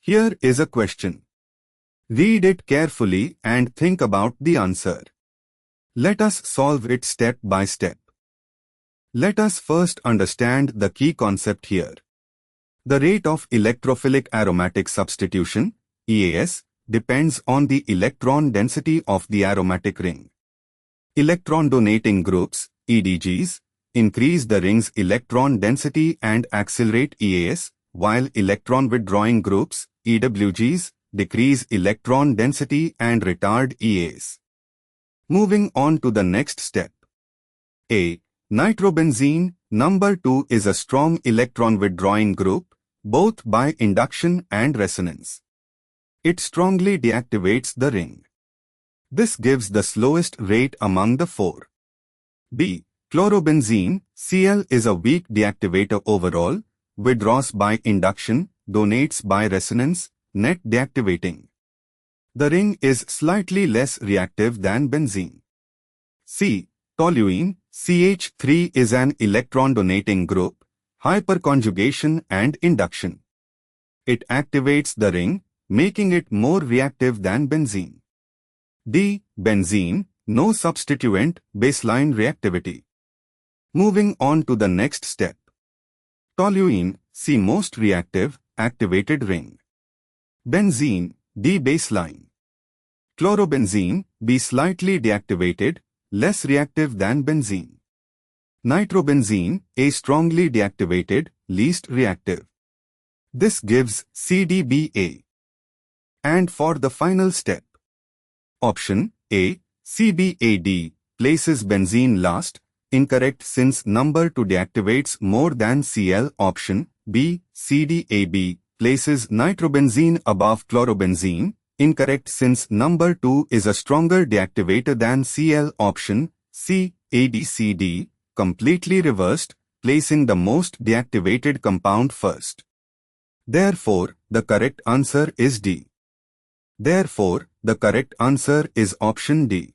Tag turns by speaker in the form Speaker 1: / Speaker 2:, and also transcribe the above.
Speaker 1: Here is a question. Read it carefully and think about the answer. Let us solve it step by step. Let us first understand the key concept here. The rate of electrophilic aromatic substitution, EAS, depends on the electron density of the aromatic ring. Electron-donating groups, EDGs, increase the ring's electron density and accelerate EAS, while electron-withdrawing groups, EWGs, decrease electron density and retard EAS. Moving on to the next step. A. Nitrobenzene, number 2, is a strong electron-withdrawing group, both by induction and resonance. It strongly deactivates the ring. This gives the slowest rate among the four. B. Chlorobenzene, Cl, is a weak deactivator overall, withdraws by induction, donates by resonance, net deactivating. The ring is slightly less reactive than benzene. C. Toluene, CH3, is an electron-donating group, hyperconjugation and induction. It activates the ring, making it more reactive than benzene. D. Benzene, no substituent, baseline reactivity. Moving on to the next step. Toluene, C, most reactive, activated ring. Benzene, D, baseline. Chlorobenzene, B, slightly deactivated, less reactive than benzene. Nitrobenzene, A, strongly deactivated, least reactive. This gives CDBA. And for the final step, option A, CBAD, places benzene last, incorrect since number 2 deactivates more than Cl. Option B, CDAB, places nitrobenzene above chlorobenzene, incorrect since number 2 is a stronger deactivator than Cl. Option C, ABCD, completely reversed, placing the most deactivated compound first. Therefore, the correct answer is D. Therefore, the correct answer is option D.